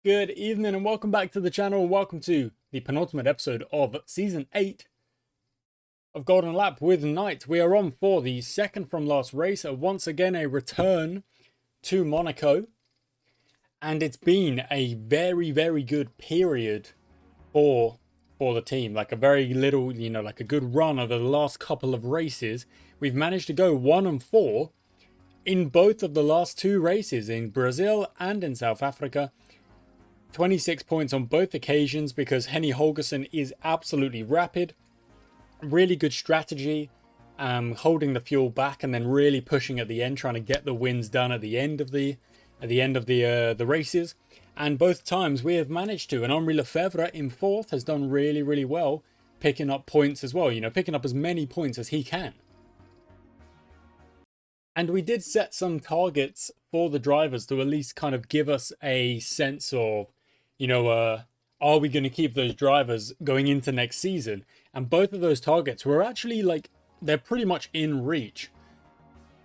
Good evening and welcome back to the channel. Welcome to the penultimate episode of Season 8 of Golden Lap with Knight. We are on for the second from last race. Once again, a return to Monaco. And it's been a very, very good period for the team. Like a very little, like a good run over the last couple of races. We've managed to go 1-4 in both of the last two races, in Brazil and in South Africa. 26 points on both occasions because Henny Holgersson is absolutely rapid. Really good strategy, holding the fuel back and then really pushing at the end, trying to get the wins done at the end of the races. And both times we have managed to. And Henri Lefebvre in fourth has done really, really well, picking up points as well. Picking up as many points as he can. And we did set some targets for the drivers to at least kind of give us a sense of, are we going to keep those drivers going into next season? And both of those targets were actually they're pretty much in reach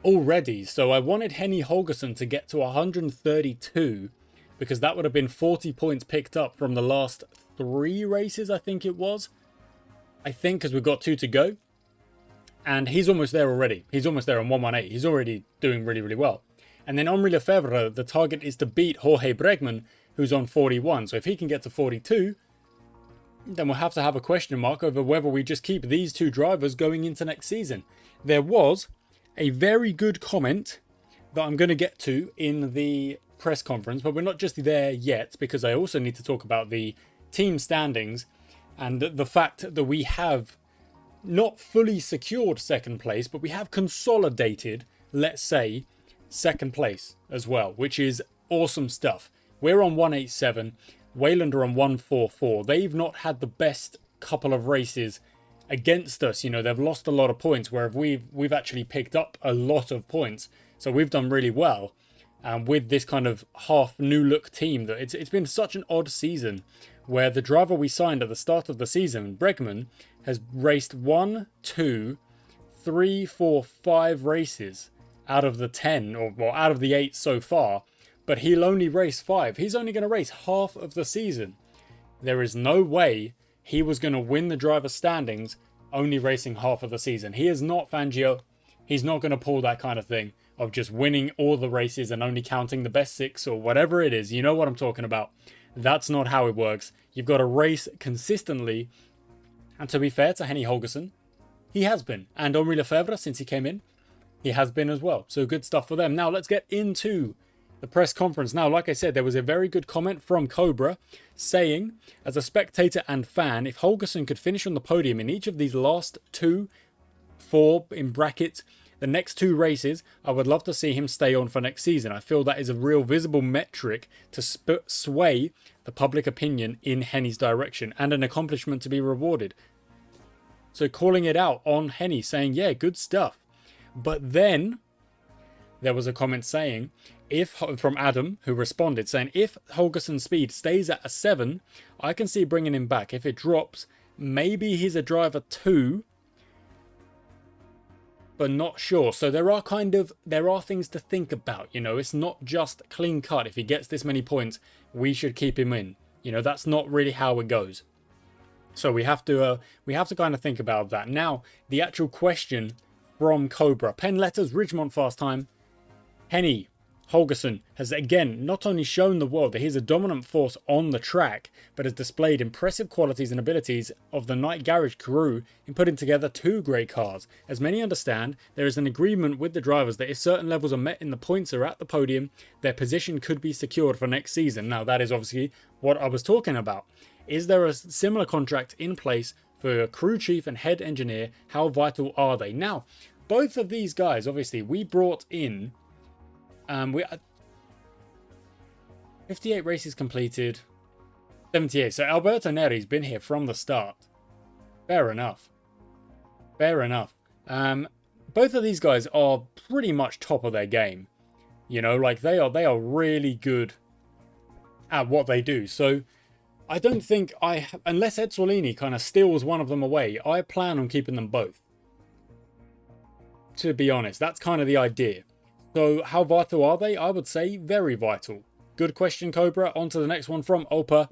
already. So I wanted Henny Holgersson to get to 132 because that would have been 40 points picked up from the last three races, I think it was. Because we've got two to go. And he's almost there already. He's almost there on 118. He's already doing really, really well. And then Henri Lefebvre, the target is to beat Jorge Bregman, who's on 41. So if he can get to 42, then we'll have to have a question mark over whether we just keep these two drivers going into next season. There was a very good comment that I'm going to get to in the press conference, but we're not just there yet because I also need to talk about the team standings and the fact that we have not fully secured second place, but we have consolidated, let's say, second place as well, which is awesome stuff. We're on 187, Wayland are on 144. They've not had the best couple of races against us. They've lost a lot of points, where we've actually picked up a lot of points. So we've done really well with this kind of half new look team. That it's been such an odd season, where the driver we signed at the start of the season, Bregman, has raced 1, 2, 3, 4, 5 races out of the 10 or out of the 8 so far. But he'll only race 5. He's only going to race half of the season. There is no way he was going to win the driver standings only racing half of the season. He is not Fangio. He's not going to pull that kind of thing of just winning all the races and only counting the best 6 or whatever it is. You know what I'm talking about. That's not how it works. You've got to race consistently. And to be fair to Henny Holgersson, he has been. And Henri Lefebvre, since he came in, he has been as well. So good stuff for them. Now let's get into the press conference. Now, like I said, there was a very good comment from Cobra saying, as a spectator and fan, if Holgersson could finish on the podium in each of these last 4 in brackets, the next 2 races, I would love to see him stay on for next season. I feel that is a real visible metric to sway the public opinion in Henny's direction and an accomplishment to be rewarded. So calling it out on Henny, saying, yeah, good stuff. But then there was a comment saying, from Adam, who responded, saying, if Holgersson's speed stays at a 7, I can see bringing him back. If it drops, maybe he's a driver 2, but not sure. So there are things to think about. It's not just clean cut. If he gets this many points, we should keep him in. That's not really how it goes. So we have to kind of think about that. Now, the actual question from Cobra, pen letters, Ridgemont fast time. Henny Holgersson has again not only shown the world that he's a dominant force on the track, but has displayed impressive qualities and abilities of the Knight Garage crew in putting together 2 great cars. As many understand, there is an agreement with the drivers that if certain levels are met in the points or at the podium, their position could be secured for next season. Now, that is obviously what I was talking about. Is there a similar contract in place for crew chief and head engineer? How vital are they? Now, both of these guys, obviously, we brought in 58 races completed, 78. So Alberto Neri's been here from the start. Fair enough. Both of these guys are pretty much top of their game. They are really good at what they do. So I don't think unless Ed Solini kind of steals one of them away, I plan on keeping them both. To be honest, that's kind of the idea. So how vital are they? I would say very vital. Good question, Cobra. On to the next one from Opa.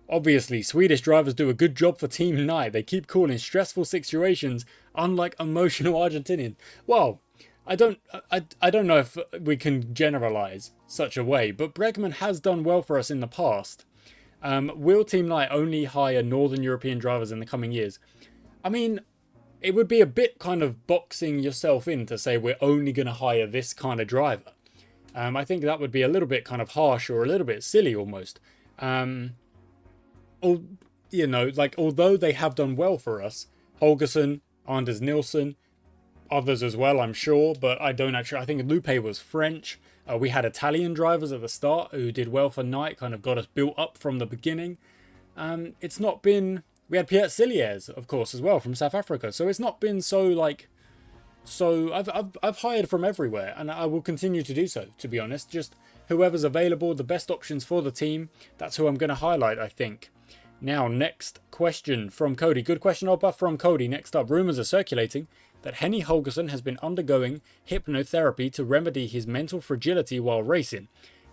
Obviously, Swedish drivers do a good job for Team Nye. They keep cool in stressful situations, unlike emotional Argentinians. Well, I don't know if we can generalize such a way, but Bregman has done well for us in the past. Will Team Nye only hire Northern European drivers in the coming years? I mean, it would be a bit kind of boxing yourself in to say we're only going to hire this kind of driver. I think that would be a little bit kind of harsh or a little bit silly almost. You know, like, although they have done well for us, Holgersson, Anders Nilsson, others as well, I'm sure, but I don't actually. I think Lupe was French. We had Italian drivers at the start who did well for Knight, kind of got us built up from the beginning. It's not been. We had Pierre Cilliers, of course, as well from South Africa. So it's not been so like. So I've hired from everywhere, and I will continue to do so. To be honest, just whoever's available, the best options for the team. That's who I'm going to highlight, I think. Now, next question from Cody. Good question, Opa, from Cody. Next up, rumours are circulating that Henny Holgersson has been undergoing hypnotherapy to remedy his mental fragility while racing.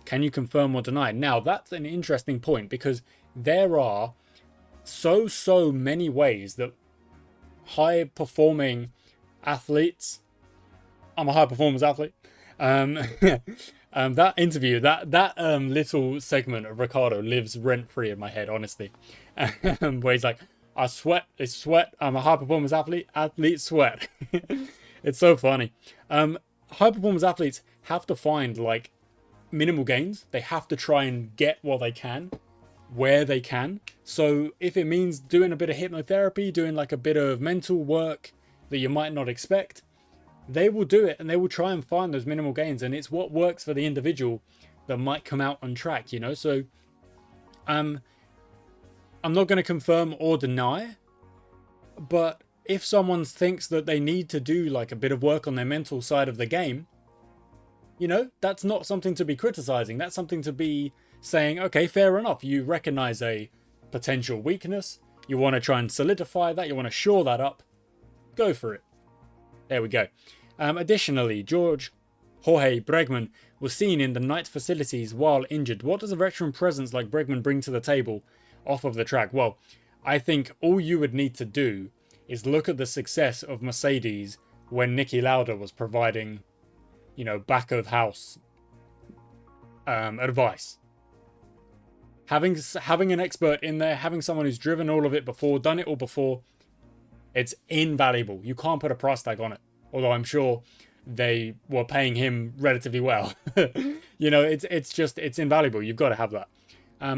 Can you confirm or deny? Now, that's an interesting point because there are so many ways that high-performing athletes... I'm a high-performance athlete. That interview, that little segment of Ricardo lives rent-free in my head, honestly. Where he's like, I sweat, it's sweat, I'm a high-performance athlete sweat. It's so funny. High-performance athletes have to find, like, minimal gains. They have to try and get what they can, where they can. So if it means doing a bit of hypnotherapy, doing, like, a bit of mental work that you might not expect, they will do it and they will try and find those minimal gains, and it's what works for the individual that might come out on track, you know. So I'm not going to confirm or deny, but if someone thinks that they need to do like a bit of work on their mental side of the game, you know, that's not something to be criticizing. That's something to be saying, okay, fair enough, you recognize a potential weakness, you want to try and solidify that, you want to shore that up, go for it. There we go. Additionally, Jorge Bregman was seen in the Knight facilities while injured. What does a veteran presence like Bregman bring to the table off of the track? Well, I think all you would need to do is look at the success of Mercedes when Niki Lauda was providing, you know, back of house advice. Having an expert in there, having someone who's driven all of it before, done it all before, it's invaluable. You can't put a price tag on it. Although I'm sure they were paying him relatively well. You know, it's invaluable. You've got to have that.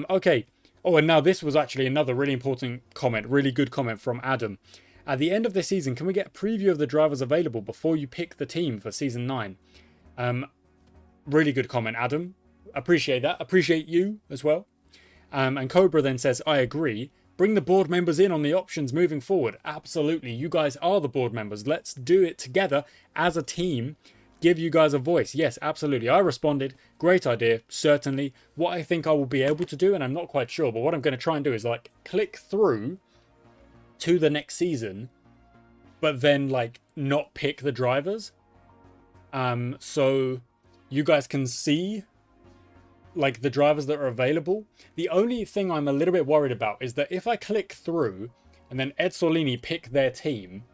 Okay. Oh, and now this was actually another really important comment. Really good comment from Adam. At the end of this season, can we get a preview of the drivers available before you pick the team for season 9? Really good comment, Adam. Appreciate that. Appreciate you as well. And Cobra then says, I agree. Bring the board members in on the options moving forward. Absolutely. You guys are the board members. Let's do it together as a team. Give you guys a voice. Yes, absolutely. I responded. Great idea. Certainly. What I think I will be able to do, and I'm not quite sure, but what I'm going to try and do is like click through to the next season, but then like not pick the drivers. So you guys can see like the drivers that are available. The only thing I'm a little bit worried about is that if I click through and then Ed Solini pick their team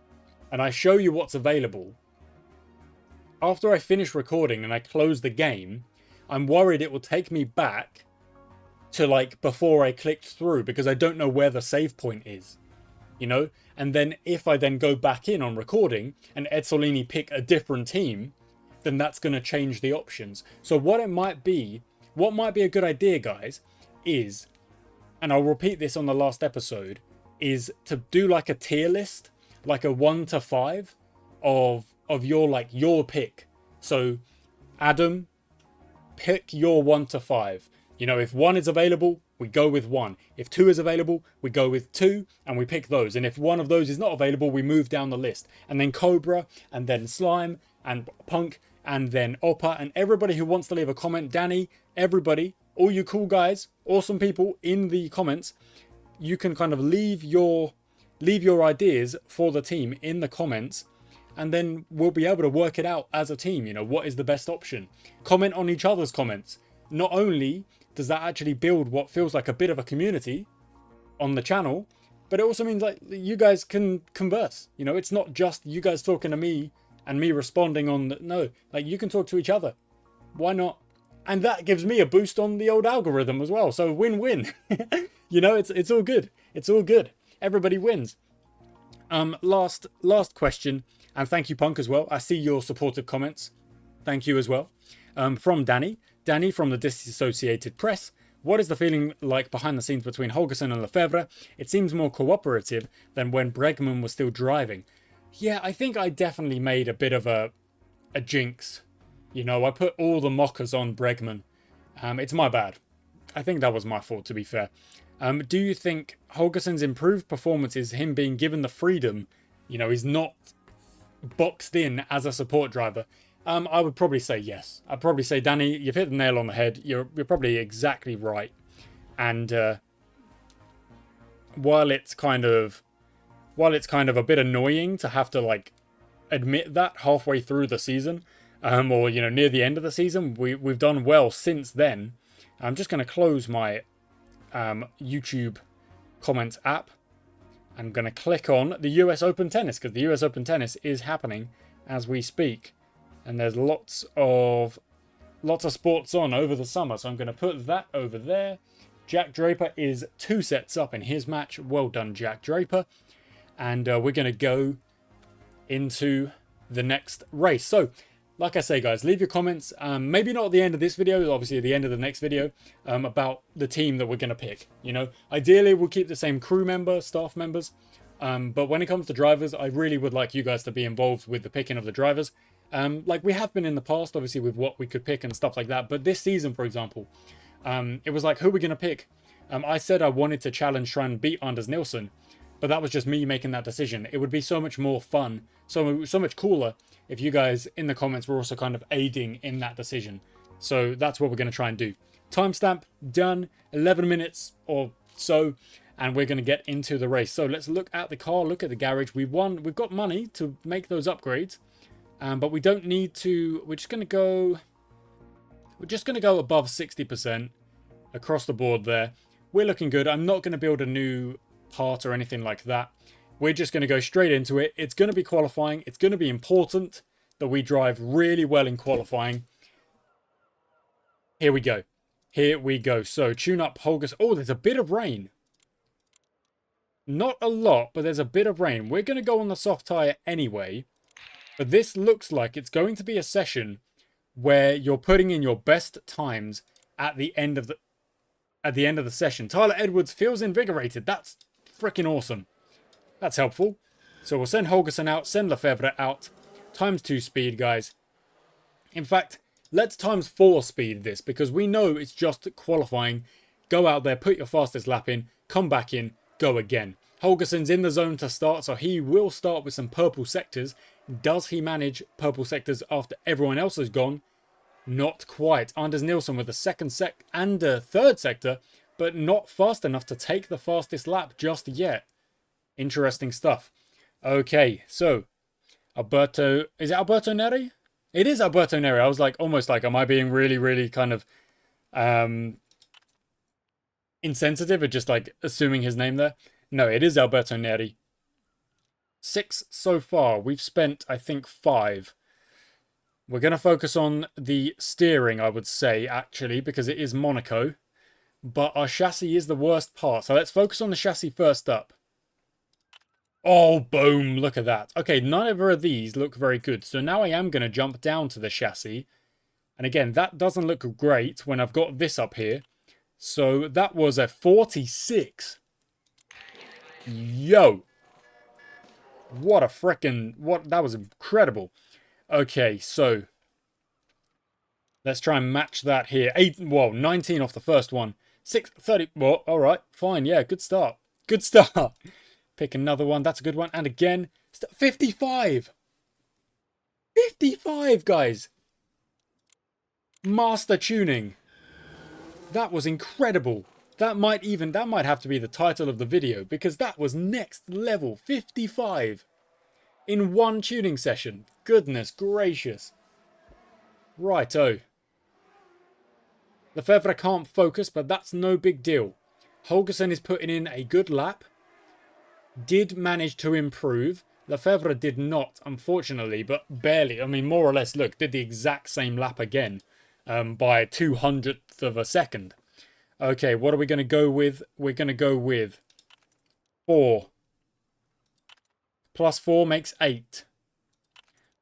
and I show you what's available, after I finish recording and I close the game, I'm worried it will take me back to like before I clicked through because I don't know where the save point is, you know? And then if I then go back in on recording and Ed Solini pick a different team, then that's going to change the options. So what might be a good idea, guys, is, and I'll repeat this on the last episode, is to do like a tier list, like a 1 to 5 of your pick. So Adam, pick your 1 to 5. You know, if 1 is available, we go with 1. If 2 is available, we go with 2 and we pick those. And if one of those is not available, we move down the list. And then Cobra, and then Slime, and Punk, and then Opa, and everybody who wants to leave a comment, Danny, everybody, all you cool guys, awesome people in the comments, you can kind of leave your ideas for the team in the comments, and then we'll be able to work it out as a team. You know, what is the best option? Comment on each other's comments. not only does that actually build what feels like a bit of a community on the channel, but it also means like you guys can converse. You know, it's not just you guys talking to me and me responding on no, like you can talk to each other. Why not? And that gives me a boost on the old algorithm as well. So win-win. You know, it's all good. It's all good. Everybody wins. Last question, and thank you, Punk, as well. I see your supportive comments. Thank you as well. From Danny. Danny from the Disassociated Press. What is the feeling like behind the scenes between Holgersen and Lefebvre? It seems more cooperative than when Bregman was still driving. Yeah, I think I definitely made a bit of a jinx. You know, I put all the mockers on Bregman. It's my bad. I think that was my fault, to be fair. Do you think Holgersen's improved performance is him being given the freedom? You know, he's not boxed in as a support driver. I would probably say yes. I'd probably say, Danny, you've hit the nail on the head. You're probably exactly right. And while it's kind of a bit annoying to have to like admit that halfway through the season, or you know, near the end of the season, we've done well since then. I'm just going to close my YouTube comments app. I'm going to click on the US Open Tennis because the US Open Tennis is happening as we speak, and there's lots of sports on over the summer. So I'm going to put that over there. Jack Draper is 2 sets up in his match. Well done, Jack Draper. And we're going to go into the next race. So, like I say, guys, leave your comments. Maybe not at the end of this video, obviously at the end of the next video, about the team that we're going to pick. You know, ideally we'll keep the same crew member, staff members. But when it comes to drivers, I really would like you guys to be involved with the picking of the drivers. Like we have been in the past, obviously, with what we could pick and stuff like that. But this season, for example, it was like, who are we going to pick? I said I wanted to challenge, try and beat Anders Nilsson. But that was just me making that decision. It would be so much more fun, so much cooler if you guys in the comments were also kind of aiding in that decision. So that's what we're going to try and do. Timestamp done, 11 minutes or so, and we're going to get into the race. So let's look at the car, look at the garage. We've got money to make those upgrades, but we don't need to. We're just going to go above 60% across the board there. We're looking good. I'm not going to build a new part or anything like that. We're just going to go straight into it. It's going to be qualifying. It's going to be important that we drive really well in qualifying. Here we go. Here we go. So tune up Holgers. Oh, there's a bit of rain. Not a lot, but there's a bit of rain. We're going to go on the soft tyre anyway. But this looks like it's going to be a session where you're putting in your best times at the end of the session. Tyler Edwards feels invigorated. That's freaking awesome. That's helpful. So we'll send Holgersen out, send Lefebvre out. Times 2 speed, guys. In fact, let's times 4 speed this because we know it's just qualifying. Go out there, put your fastest lap in, come back in, go again. Holgersen's in the zone to start, so he will start with some purple sectors. Does he manage purple sectors after everyone else has gone? Not quite. Anders Nilsson with a second and a third sector, but not fast enough to take the fastest lap just yet. Interesting stuff. Okay, so Alberto, is it Alberto Neri? It is Alberto Neri. I was like, almost like, am I being really, really kind of insensitive or just like assuming his name there? No, it is Alberto Neri. 6 so far. We've spent, I think, 5. We're going to focus on the steering, I would say, actually, because it is Monaco. But our chassis is the worst part. So let's focus on the chassis first up. Oh, boom. Look at that. Okay, neither of these look very good. So now I am going to jump down to the chassis. And again, that doesn't look great when I've got this up here. So that was a 46. Yo. What a frickin'... That was incredible. Okay, so let's try and match that here. 19 off the first one. 6:30. Well, all right, fine. Yeah, good start. Good start. Pick another one. That's a good one. And again, 55. 55, guys. Master tuning. That was incredible. That might have to be the title of the video because that was next level. 55 in one tuning session. Goodness gracious. Righto. Lefebvre can't focus, but that's no big deal. Holgersen is putting in a good lap. Did manage to improve. Lefebvre did not, unfortunately, but barely. I mean, more or less, look, did the exact same lap again by 200th of a second. Okay, what are we going to go with? We're going to go with 4. Plus 4 makes 8.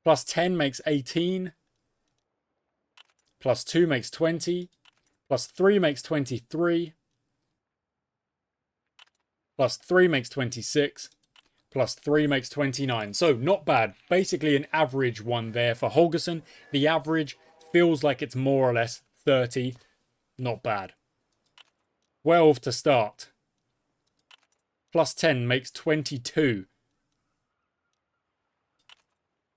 Plus 10 makes 18. Plus 2 makes 20. Plus 3 makes 23. Plus 3 makes 26. Plus 3 makes 29. So, not bad. Basically an average one there for Holgersen. The average feels like it's more or less 30. Not bad. 12 to start. Plus 10 makes 22.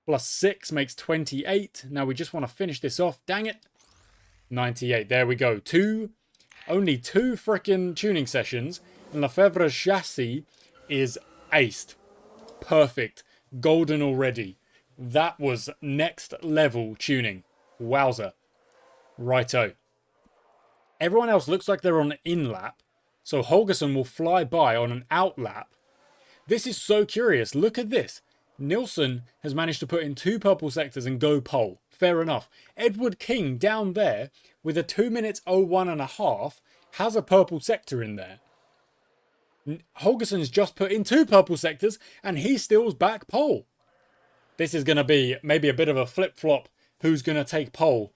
Plus 6 makes 28. Now we just want to finish this off. Dang it. 98. There we go. Only 2 frickin' tuning sessions. And Lefebvre's chassis is aced. Perfect. Golden already. That was next level tuning. Wowza. Righto. Everyone else looks like they're on an in-lap. So Holgersen will fly by on an out-lap. This is so curious. Look at this. Nilsson has managed to put in 2 purple sectors and go pole. Fair enough. Edward King down there with a 2 minutes 01 and a half has a purple sector in there. Holgersen's just put in 2 purple sectors and he steals back pole. This is going to be maybe a bit of a flip-flop who's going to take pole.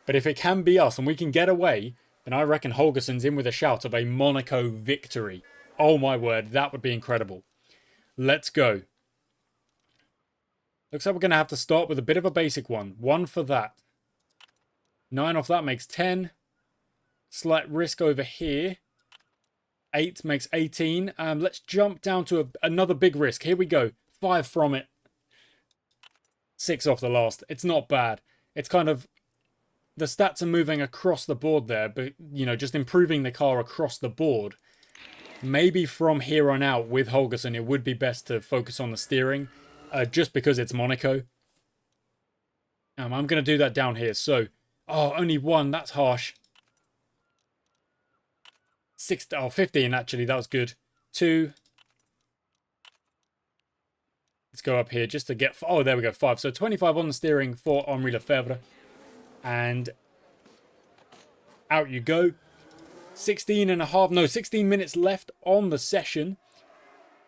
But if it can be us and we can get away, then I reckon Holgersen's in with a shout of a Monaco victory. Oh my word, that would be incredible. Let's go. Looks like we're going to have to start with a bit of a basic one. 1 for that. 9 off that makes 10. Slight risk over here. 8 makes 18. Let's jump down to another big risk. Here we go. 5 from it. 6 off the last. It's not bad. It's kind of... The stats are moving across the board there, but, you know, just improving the car across the board. Maybe from here on out with Holgersen, it would be best to focus on the steering, just because it's Monaco. I'm going to do that down here. So, oh, only 1. That's harsh. 15 actually. That was good. 2. Let's go up here just to get... Oh, there we go. 5. So 25 on the steering for Henri Lefebvre. And out you go. 16 minutes left on the session.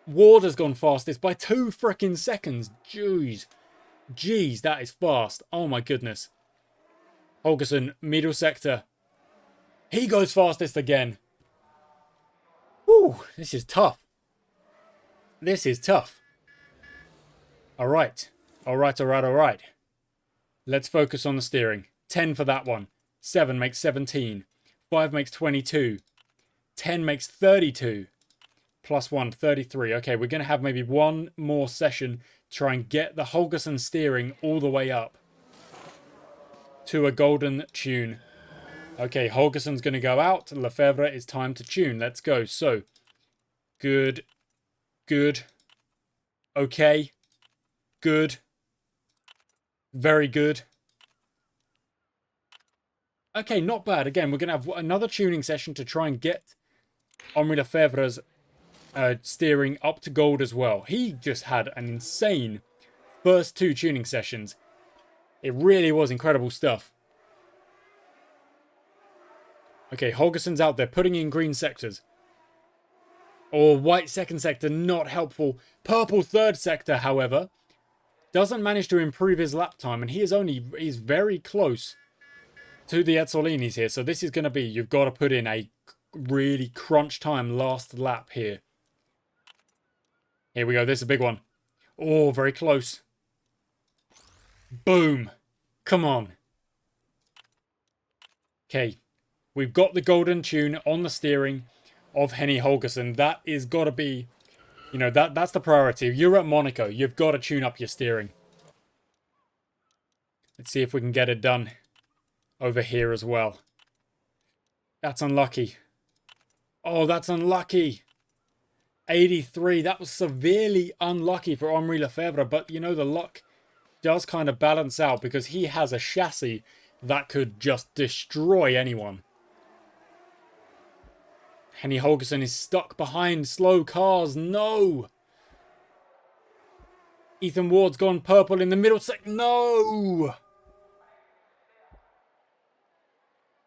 Ward has gone fastest by 2 frickin' seconds. Jeez, that is fast. Oh my goodness. Holgersen, middle sector. He goes fastest again. Whew, this is tough. This is tough. Alright. Alright. Let's focus on the steering. 10 for that one. 7 makes 17. 5 makes 22. 10 makes 32. Plus 1, 33. Okay, we're going to have maybe one more session to try and get the Holgersen steering all the way up to a golden tune. Okay, Holgersen's going to go out. Lefebvre, it's time to tune. Let's go. So, good. Okay. Good. Very good. Okay, not bad. Again, we're going to have another tuning session to try and get Henri Lefebvre's steering up to gold as well. He just had an insane first 2 tuning sessions. It really was incredible stuff. Okay, Holgersen's out there putting in green sectors. Or white second sector, not helpful. Purple third sector, however, doesn't manage to improve his lap time. And he's very close to the Ezzolinis here. So this is going to be, you've got to put in a really crunch time last lap here. Here we go. This is a big one. Oh, very close. Boom. Come on. Okay. We've got the golden tune on the steering of Henny Holgersen. That is got to be, you know, that's the priority. If you're at Monaco, you've got to tune up your steering. Let's see if we can get it done over here as well. That's unlucky. Oh, that's unlucky. 83. That was severely unlucky for Henri Lefebvre, but you know, the luck does kind of balance out because he has a chassis that could just destroy anyone. Henny Holgersson is stuck behind slow cars. No! Ethan Ward's gone purple in the middle sector. No!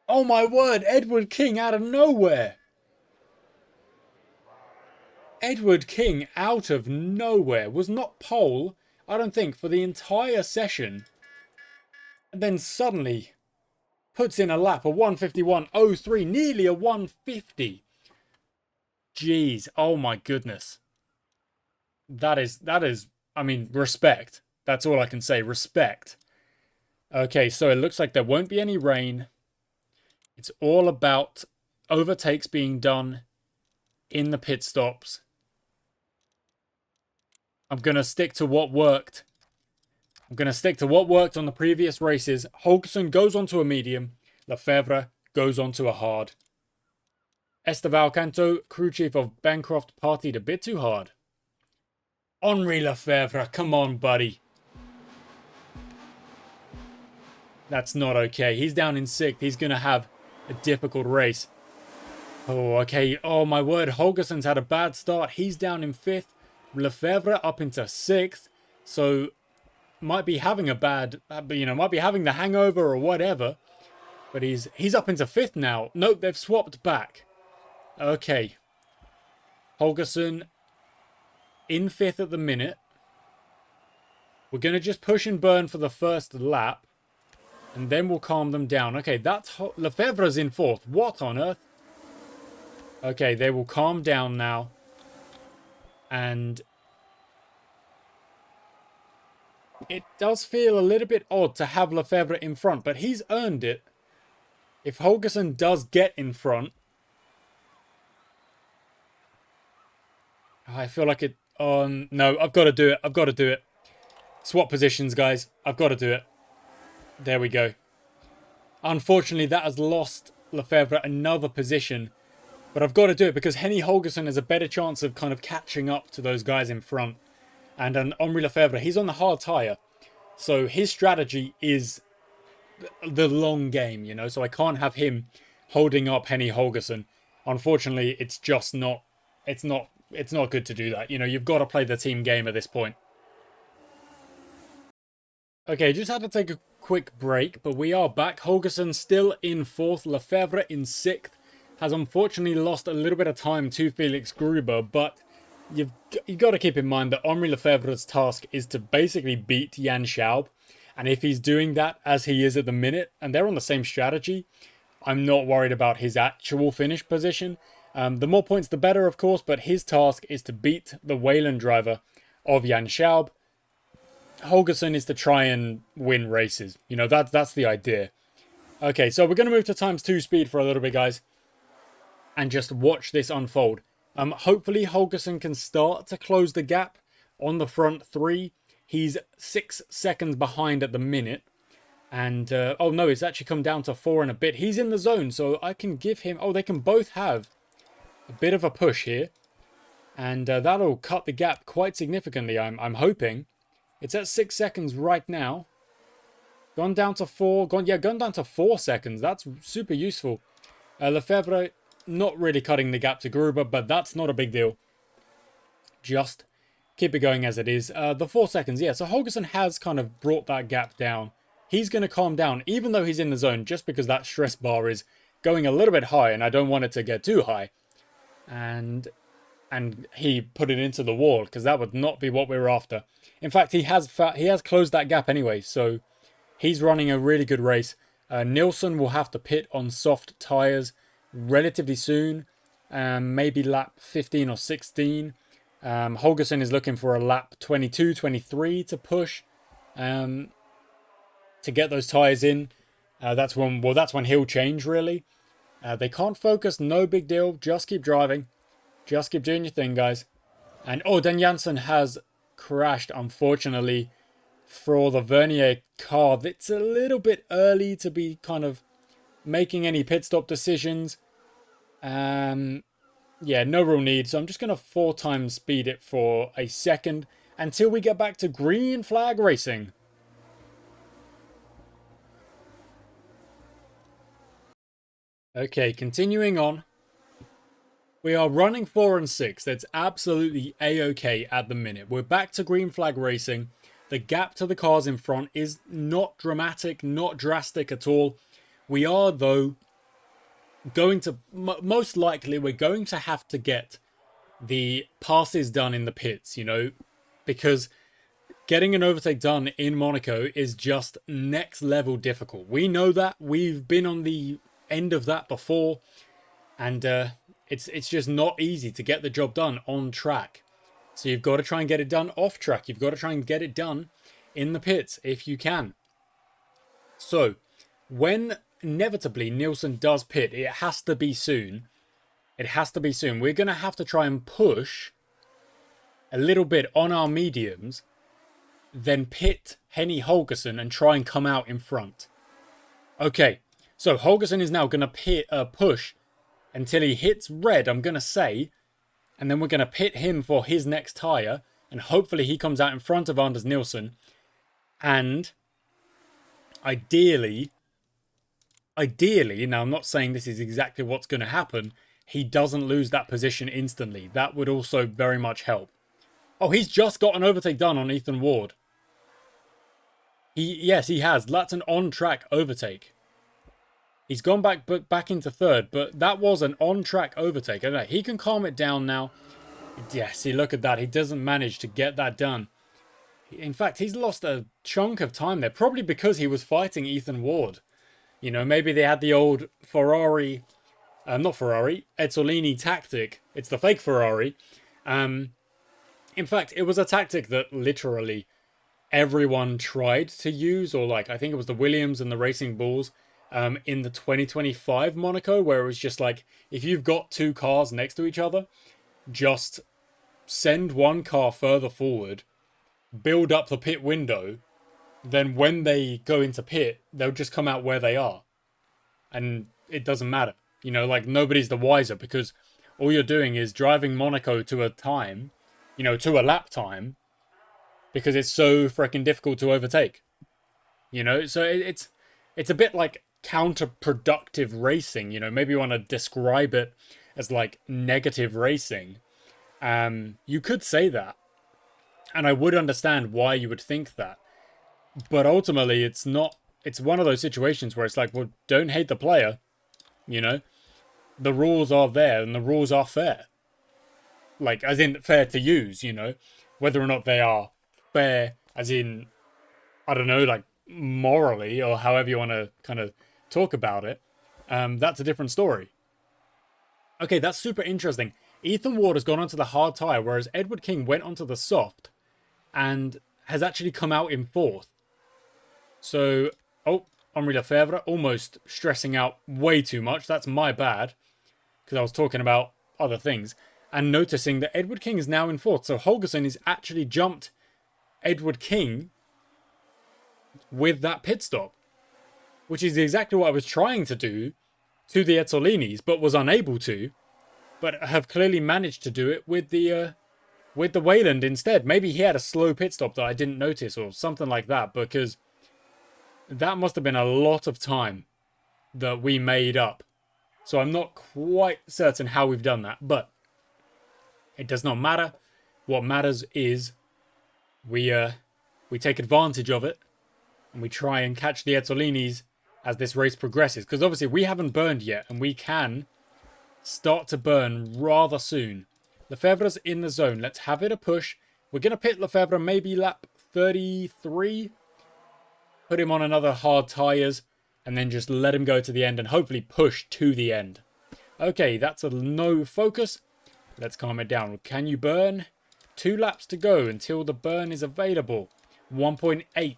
Oh my word, Edward King out of nowhere. Edward King out of nowhere was not pole, I don't think, for the entire session. And then suddenly puts in a lap, a 151.03, nearly a 150. Jeez, oh my goodness. That is, I mean, respect. That's all I can say, respect. Okay, so it looks like there won't be any rain. It's all about overtakes being done in the pit stops. I'm going to stick to what worked. I'm going to stick to what worked on the previous races. Holgersson goes onto a medium. Lefebvre goes onto a hard. Esteval Canto, crew chief of Bancroft, partied a bit too hard. Henri Lefebvre, come on, buddy. That's not okay. He's down in 6th. He's going to have a difficult race. Oh, okay. Oh, my word. Holgersson's had a bad start. He's down in 5th. Lefebvre up into 6th. So, might be having a bad, might be having the hangover or whatever. But he's up into 5th now. Nope, they've swapped back. Okay. Holgersson in 5th at the minute. We're going to just push and burn for the first lap. And then we'll calm them down. Okay, that's Lefebvre's in 4th. What on earth? Okay, they will calm down now. And it does feel a little bit odd to have Lefebvre in front, but he's earned it. If Holgersson does get in front, I feel like it... no, I've got to do it. I've got to do it. Swap positions, guys. I've got to do it. There we go. Unfortunately, that has lost Lefebvre another position. But I've got to do it because Henny Holgersson has a better chance of kind of catching up to those guys in front. And Henri Lefebvre, he's on the hard tyre. So his strategy is the long game, you know. So I can't have him holding up Henny Holgersson. Unfortunately, it's just not... It's not good to do that. You know, you've got to play the team game at this point. Okay, just had to take a quick break, but we are back. Holgersson still in 4th, Lefebvre in 6th. Has unfortunately lost a little bit of time to Felix Gruber, but you've got to keep in mind that Henri Lefebvre's task is to basically beat Jan Schaub. And if he's doing that as he is at the minute, and they're on the same strategy, I'm not worried about his actual finish position. The more points, the better, of course, but his task is to beat the Wayland driver of Jan Schaub. Holgersson is to try and win races. You know, that's the idea. Okay, so we're going to move to ×2 speed for a little bit, guys. And just watch this unfold. Hopefully, Holgersson can start to close the gap on the front 3. He's 6 seconds behind at the minute. And, oh no, it's actually come down to 4 and a bit. He's in the zone, so I can give him... Oh, they can both have a bit of a push here. And that'll cut the gap quite significantly, I'm hoping. It's at 6 seconds right now. Gone down to 4. Gone down to 4 seconds. That's super useful. Lefebvre not really cutting the gap to Gruber, but that's not a big deal. Just keep it going as it is. The 4 seconds, yeah. So Holgersson has kind of brought that gap down. He's going to calm down, even though he's in the zone, just because that stress bar is going a little bit high, and I don't want it to get too high. And he put it into the wall, because that would not be what we were after. In fact, he has closed that gap anyway, so he's running a really good race. Nilsson will have to pit on soft tyres relatively soon, maybe lap 15 or 16. Holgersson is looking for a lap 22, 23 to push to get those tyres in. That's when he'll change, really. They can't focus, no big deal. Just keep driving. Just keep doing your thing, guys. And, oh, Dan Jansen has crashed, unfortunately, for the Vernier car. It's a little bit early to be kind of making any pit stop decisions. Yeah, no real need. So I'm just going to 4 times speed it for a second until we get back to green flag racing. Okay, continuing on. We are running 4 and 6. That's absolutely a-okay at the minute. We're back to green flag racing. The gap to the cars in front is not dramatic, not drastic at all. We are, though, going to... most likely, we're going to have to get the passes done in the pits, you know, because getting an overtake done in Monaco is just next level difficult. We know that. We've been on the end of that before, and it's just not easy to get the job done on track. So you've got to try and get it done off track. You've got to try and get it done in the pits if you can. So when inevitably Nielsen does pit, it has to be soon. It has to be soon. We're going to have to try and push a little bit on our mediums, then pit Henny Holgersen and try and come out in front. Okay, so Holgersen is now going to push until he hits red, I'm going to say, and then we're going to pit him for his next tyre, and hopefully he comes out in front of Anders Nielsen. And ideally, now I'm not saying this is exactly what's going to happen, he doesn't lose that position instantly. That would also very much help. Oh, he's just got an overtake done on Ethan Ward. Yes, he has. That's an on-track overtake. He's gone back into third, but that was an on-track overtake. I don't know. He can calm it down now. Yes, see, look at that. He doesn't manage to get that done. In fact, he's lost a chunk of time there, probably because he was fighting Ethan Ward. You know, maybe they had the old Ferrari... not Ferrari, Ezzolini tactic. It's the fake Ferrari. In fact, it was a tactic that literally everyone tried to use, or like, I think it was the Williams and the Racing Bulls in the 2025 Monaco, where it was just like, if you've got two cars next to each other, just send one car further forward, build up the pit window, then when they go into pit, they'll just come out where they are. And it doesn't matter. You know, like, nobody's the wiser, because all you're doing is driving Monaco to a time, you know, to a lap time, because it's so freaking difficult to overtake. You know, so it's a bit like counterproductive racing. You know, maybe you want to describe it as like negative racing. You could say that, and I would understand why you would think that. But ultimately, it's not. It's one of those situations where it's like, well, don't hate the player. You know, the rules are there, and the rules are fair. Like, as in fair to use, you know. Whether or not they are fair, as in, I don't know, like, morally, or however you want to kind of talk about it, that's a different story. Okay, that's super interesting. Ethan Ward has gone onto the hard tyre, whereas Edward King went onto the soft, and has actually come out in fourth. So, oh, Henri Lefebvre almost stressing out way too much. That's my bad, because I was talking about other things. And noticing that Edward King is now in fourth. So Holgersen has actually jumped Edward King with that pit stop, which is exactly what I was trying to do to the Ezzolinis, but was unable to. But have clearly managed to do it with the Wayland instead. Maybe he had a slow pit stop that I didn't notice, or something like that, because that must have been a lot of time that we made up. So I'm not quite certain how we've done that, but it does not matter. What matters is we take advantage of it, and we try and catch the Ezzolinis as this race progresses. Because obviously we haven't burned yet, and we can start to burn rather soon. Lefebvre's in the zone. Let's have it a push. We're going to pit Lefebvre maybe lap 33. Put him on another hard tyres, and then just let him go to the end and hopefully push to the end. Okay, that's a no focus. Let's calm it down. Can you burn? 2 laps to go until the burn is available. 1.8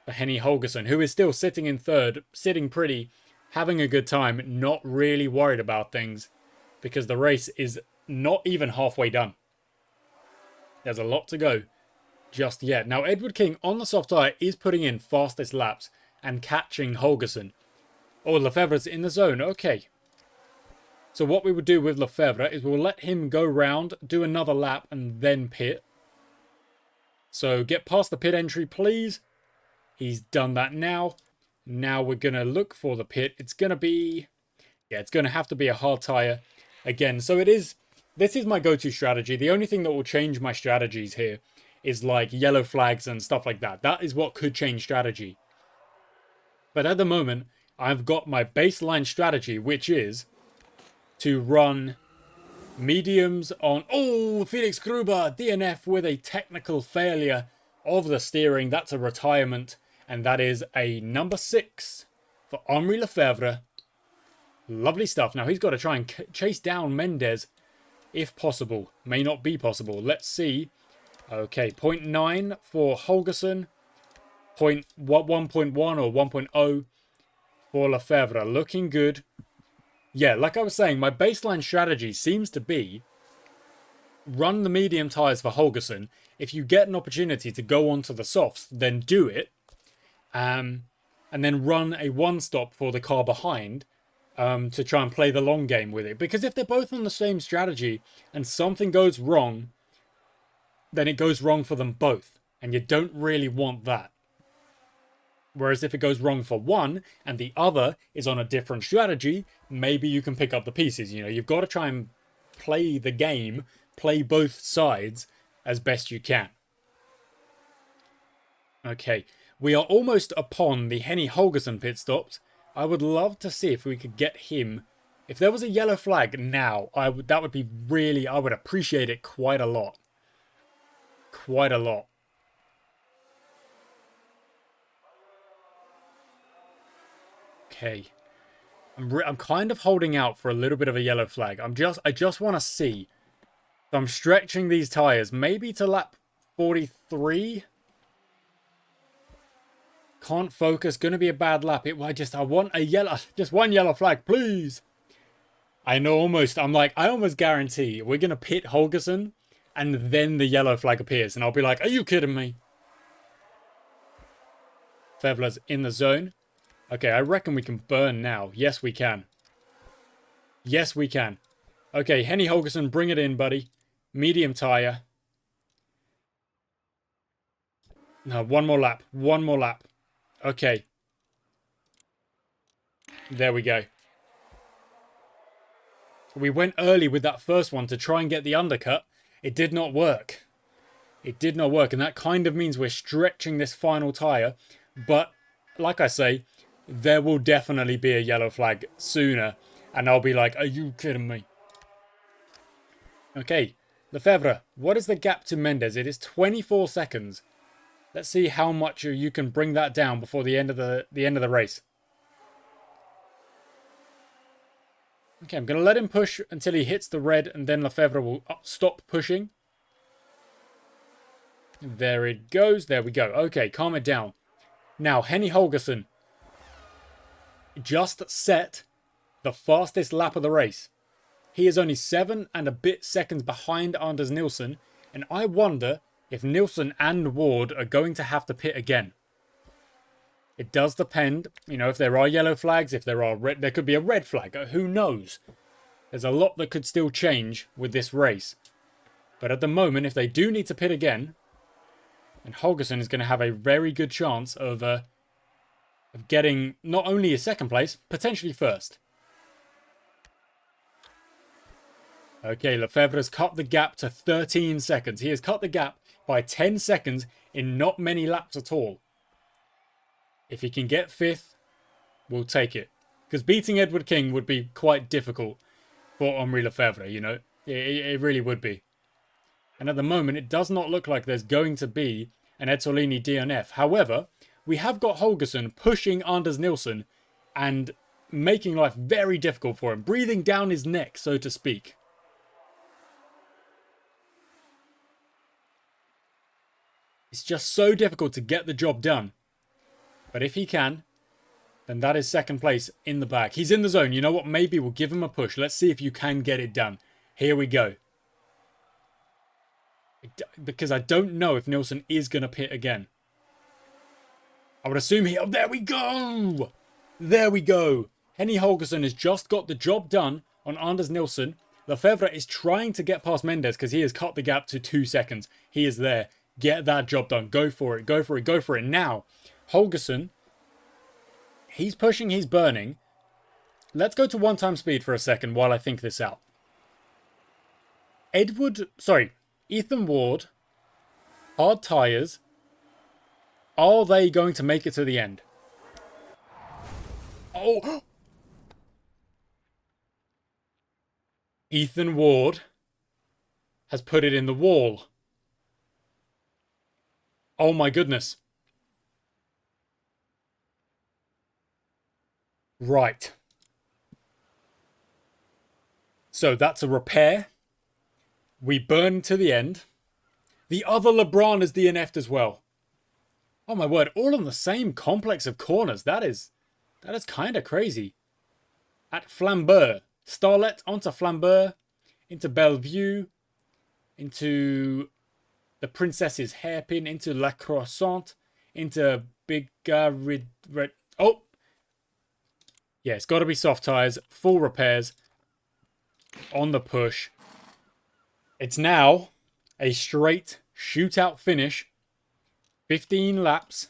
for Henny Holgersen, who is still sitting in third, sitting pretty, having a good time, not really worried about things, because the race is not even halfway done. There's a lot to go just yet. Now, Edward King on the soft tyre is putting in fastest laps and catching Holgersen. Oh, Lefebvre's in the zone. Okay. So what we would do with Lefebvre is we'll let him go round, do another lap, and then pit. So get past the pit entry, please. He's done that now. Now we're going to look for the pit. It's going to be... yeah, it's going to have to be a hard tyre. again. So this is my go-to strategy. The only thing that will change my strategies here is like yellow flags and stuff like that. That is what could change strategy. But at the moment, I've got my baseline strategy, which is to run mediums on... Oh, Felix Gruber, DNF with a technical failure of the steering. That's a retirement. And that is a number 6 for Henri Lefebvre. Lovely stuff. Now he's got to try and chase down Mendes if possible. May not be possible. Let's see. Okay, 0.9 for Holgersen. 1.1 or 1.0 for Lefebvre. Looking good. Yeah, like I was saying, my baseline strategy seems to be run the medium tyres for Holgersen. If you get an opportunity to go onto the softs, then do it. And then run a one-stop for the car behind to try and play the long game with it. Because if they're both on the same strategy and something goes wrong, then it goes wrong for them both. And you don't really want that. Whereas if it goes wrong for one and the other is on a different strategy, maybe you can pick up the pieces. You know, you've got to try and play the game, play both sides as best you can. Okay, we are almost upon the Henny Holgersen pit stops. I would love to see if we could get him. If there was a yellow flag now, I would appreciate it quite a lot. Quite a lot. Okay. I'm kind of holding out for a little bit of a yellow flag. I just want to see. So I'm stretching these tires maybe to lap 43. Can't focus. Going to be a bad lap. I want a yellow, just one yellow flag, please. I almost guarantee we're going to pit Holgersen and then the yellow flag appears and I'll be like, are you kidding me? Fevler's in the zone. Okay, I reckon we can burn now. Yes, we can. Yes, we can. Okay, Henny Holgersen, bring it in, buddy. Medium tyre. No, one more lap. One more lap. Okay. There we go. We went early with that first one to try and get the undercut. It did not work. It did not work, and that kind of means we're stretching this final tyre. But, like I say, there will definitely be a yellow flag sooner. And I'll be like, are you kidding me? Okay, Lefebvre, what is the gap to Mendes? It is 24 seconds. Let's see how much you can bring that down before the end of the race. Okay, I'm going to let him push until he hits the red, and then Lefebvre will stop pushing. There it goes. There we go. Okay, calm it down. Now, Henny Holgersen just set the fastest lap of the race. He is only 7 and a bit seconds behind Anders Nielsen, and I wonder if Nielsen and Ward are going to have to pit again. It does depend, you know, if there are yellow flags, if there are red, there could be a red flag. Who knows? There's a lot that could still change with this race. But at the moment, if they do need to pit again, and Holgersen is going to have a very good chance of getting not only a second place, potentially first. Okay, Lefebvre's cut the gap to 13 seconds. He has cut the gap by 10 seconds in not many laps at all. If he can get 5th, we'll take it. Because beating Edward King would be quite difficult for Henri Lefebvre, you know. It really would be. And at the moment, it does not look like there's going to be an Ezzolini DNF. However, we have got Holgersen pushing Anders Nielsen and making life very difficult for him. Breathing down his neck, so to speak. It's just so difficult to get the job done. But if he can, then that is second place in the bag. He's in the zone. You know what? Maybe we'll give him a push. Let's see if you can get it done. Here we go. Because I don't know if Nielsen is going to pit again. I would assume he... Oh, there we go! There we go. Henny Holgersen has just got the job done on Anders Nielsen. Lefebvre is trying to get past Mendes because he has cut the gap to 2 seconds. He is there. Get that job done. Go for it. Go for it. Go for it. Now, Holgersen, he's pushing, he's burning. Let's go to one-time speed for a second while I think this out. Ethan Ward, hard tyres. Are they going to make it to the end? Oh! Ethan Ward has put it in the wall. Oh my goodness. Right. So that's a repair. We burn to the end. The other LeBron is DNF'd as well. Oh my word, all on the same complex of corners. That is kind of crazy. At Flambeur. Starlet onto Flambeur. Into Bellevue. Into the Princess's Hairpin. Into La Croissante. Into Big Oh! Yeah, it's got to be soft tyres. Full repairs. On the push. It's now a straight shootout finish. 15 laps.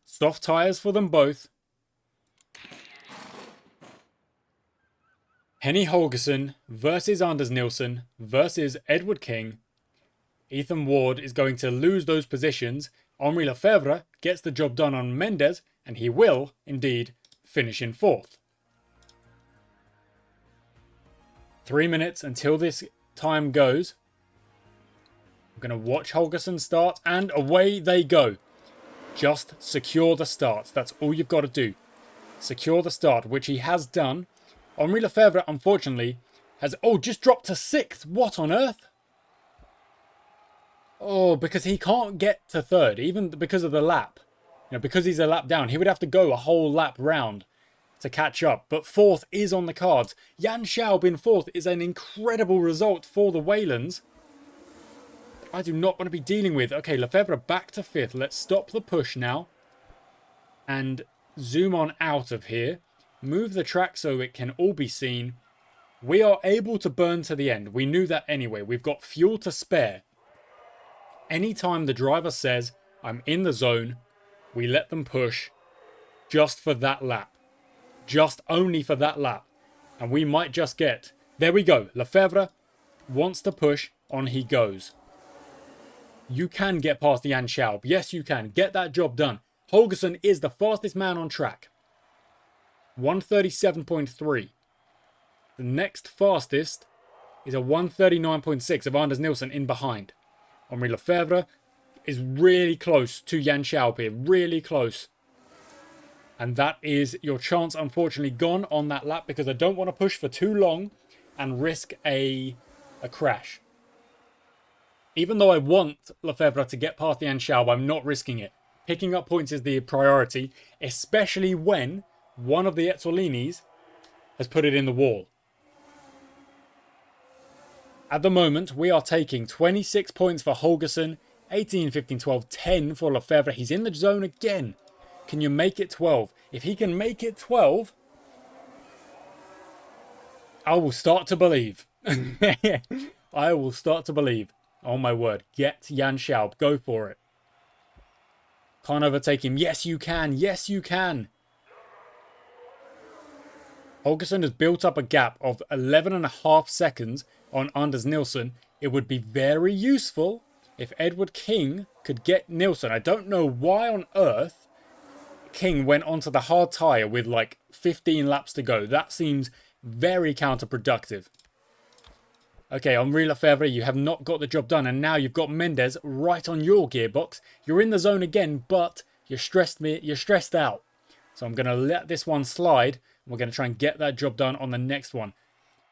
Soft tyres for them both. Henny Holgersen versus Anders Nilsson versus Edward King. Ethan Ward is going to lose those positions. Henri Lefebvre gets the job done on Mendes, and he will, indeed, finish in 4th. 3 minutes until this time goes. I'm going to watch Holgersen start, and away they go. Just secure the start. That's all you've got to do. Secure the start, which he has done. Henri Lefebvre, unfortunately, has... Oh, just dropped to 6th. What on earth? Oh, because he can't get to 3rd, even because of the lap. You know, because he's a lap down, he would have to go a whole lap round to catch up. But 4th is on the cards. Jan Schaub in 4th is an incredible result for the Waylands. I do not want to be dealing with. Okay, Lefebvre back to 5th. Let's stop the push now. And zoom on out of here. Move the track so it can all be seen. We are able to burn to the end. We knew that anyway. We've got fuel to spare. Anytime the driver says, I'm in the zone, we let them push just for that lap. Just only for that lap. And we might just get... There we go. Lefebvre wants to push. On he goes. You can get past the Jan Schaub. Yes, you can. Get that job done. Holgersen is the fastest man on track. 137.3. The next fastest is a 139.6 of Anders Nilsson in behind. Henri Lefebvre is really close to Jan Schaub here. Really close. And that is your chance, unfortunately, gone on that lap because I don't want to push for too long and risk a crash. Even though I want Lefebvre to get past the Jan Schaub, I'm not risking it. Picking up points is the priority, especially when one of the Ezzolinis has put it in the wall. At the moment, we are taking 26 points for Holgersen, 18, 15, 12, 10 for Lefebvre. He's in the zone again. Can you make it 12? If he can make it 12, I will start to believe. I will start to believe. Oh my word. Get Jan Schaub. Go for it. Can't overtake him. Yes, you can. Yes, you can. Holgersen has built up a gap of 11.5 seconds on Anders Nilsson. It would be very useful if Edward King could get Nilsson. I don't know why on earth King went onto the hard tyre with like 15 laps to go. That seems very counterproductive. Okay, Henri Lefebvre, you have not got the job done. And now you've got Mendes right on your gearbox. You're in the zone again, but you're stressed out. So I'm going to let this one slide. We're going to try and get that job done on the next one.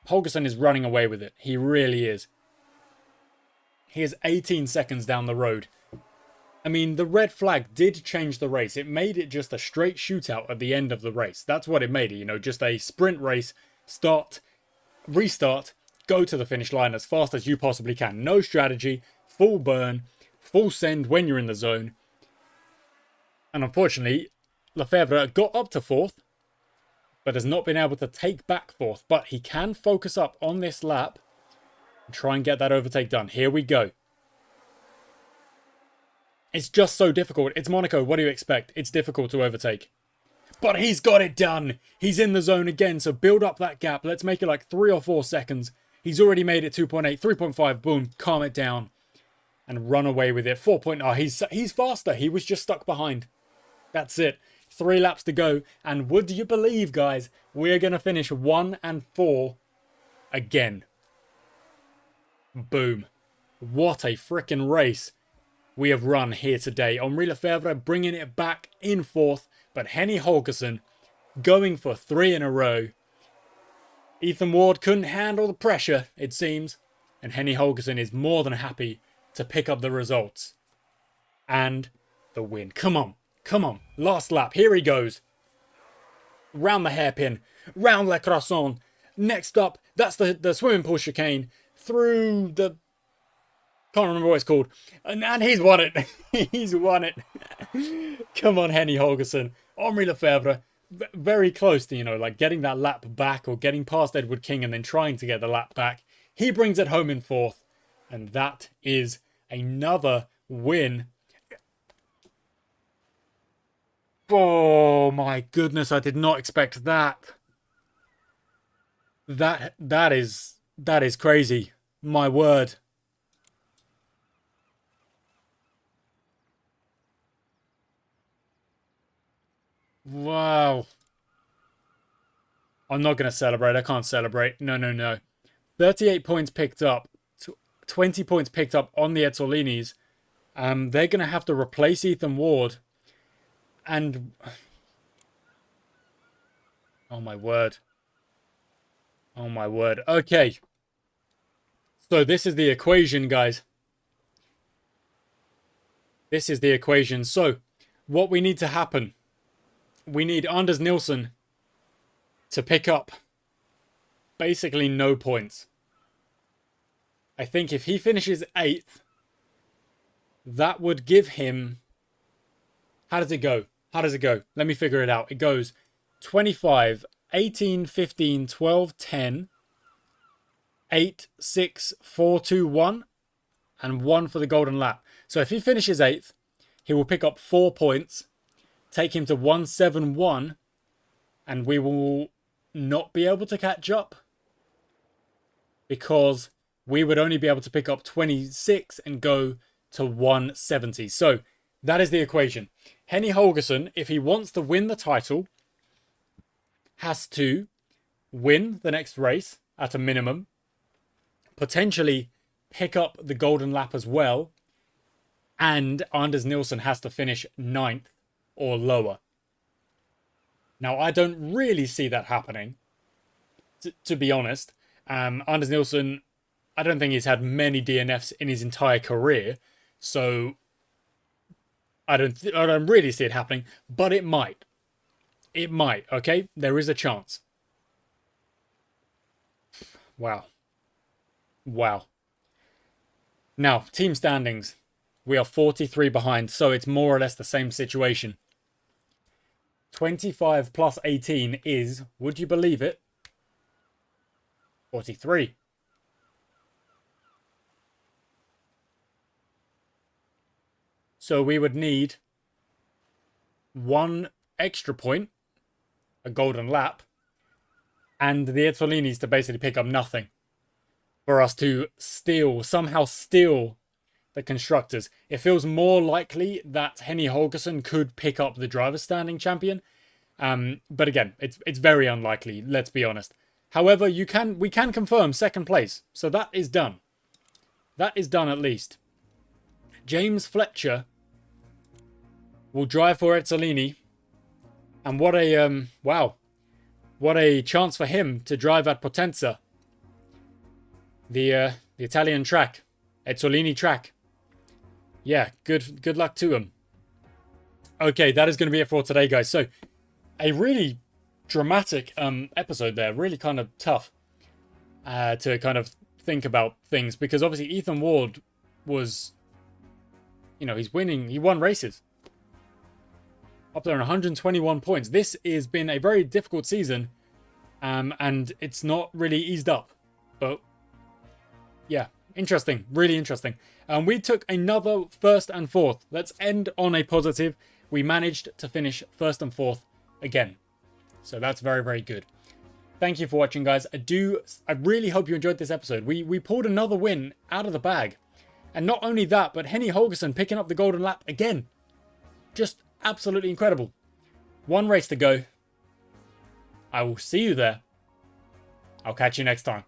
Holgersen is running away with it. He really is. He is 18 seconds down the road. I mean, the red flag did change the race. It made it just a straight shootout at the end of the race. That's what it made it, you know, just a sprint race. Start, restart, go to the finish line as fast as you possibly can. No strategy, full burn, full send when you're in the zone. And unfortunately, Lefebvre got up to 4th, but has not been able to take back 4th. But he can focus up on this lap and try and get that overtake done. Here we go. It's just so difficult. It's Monaco. What do you expect? It's difficult to overtake. But he's got it done. He's in the zone again. So build up that gap. Let's make it like 3 or 4 seconds. He's already made it 2.8, 3.5, boom, calm it down and run away with it. 4.0, he's faster. He was just stuck behind. That's it. 3 laps to go. And would you believe, guys, we're going to finish 1 and 4 again. Boom. What a freaking race we have run here today. Henri Lefebvre bringing it back in 4th, but Henny Holgersen going for 3 in a row. Ethan Ward couldn't handle the pressure, it seems, and Henny Holgersen is more than happy to pick up the results. And the win. Come on, come on. Last lap, here he goes. Round the hairpin, round Le Croissant. Next up, that's the swimming pool chicane. Through the... Can't remember what it's called. And he's won it. He's won it. Come on, Henny Holgersen. Henri Lefebvre. Very close to, like getting that lap back or getting past Edward King and then trying to get the lap back. He brings it home in 4th. And that is another win. Oh my goodness, I did not expect that. That is crazy. My word. Wow. I'm not going to celebrate. I can't celebrate. No. 38 points picked up. 20 points picked up on the Ezzolinis. They're going to have to replace Ethan Ward. And... oh my word. Oh my word. Okay. So this is the equation, guys. This is the equation. So, what we need to happen... we need Anders Nilsson to pick up basically no points. I think if he finishes 8th, that would give him... how does it go? How does it go? Let me figure it out. It goes 25, 18, 15, 12, 10, 8, 6, 4, 2, 1, and 1 for the golden lap. So if he finishes 8th, he will pick up 4 points, take him to 171, and we will not be able to catch up because we would only be able to pick up 26 and go to 170. So that is the equation. Henny Holgersen, if he wants to win the title, has to win the next race at a minimum, potentially pick up the golden lap as well, and Anders Nilsson has to finish 9th or lower. Now, I don't really see that happening, to be honest. Anders Nilsson, I don't think he's had many DNFs in his entire career, so I don't really see it happening, but it might. It might, okay? There is a chance. Wow. Wow. Now, team standings. We are 43 behind, so it's more or less the same situation. 25 plus 18 is, would you believe it, 43. So we would need 1 extra point, a golden lap, and the Ezzolinis to basically pick up nothing for us to somehow steal the constructors. It feels more likely that Henny Holgersen could pick up the driver's standing champion. But again, it's very unlikely, let's be honest. However, we can confirm 2nd place. So that is done. That is done at least. James Fletcher will drive for Ezzolini. And what a wow. What a chance for him to drive at Potenza. The Italian track. Ezzolini track. Yeah, good luck to him. Okay, that is going to be it for today, guys. So, a really dramatic episode there. Really kind of tough to kind of think about things. Because obviously Ethan Ward was, he's winning. He won races. Up there on 121 points. This has been a very difficult season. And it's not really eased up. But, yeah. Interesting. Really interesting. We took another 1st and 4th. Let's end on a positive. We managed to finish 1st and 4th again. So that's very, very good. Thank you for watching, guys. I really hope you enjoyed this episode. We pulled another win out of the bag. And not only that, but Henny Holgersson picking up the golden lap again. Just absolutely incredible. One race to go. I will see you there. I'll catch you next time.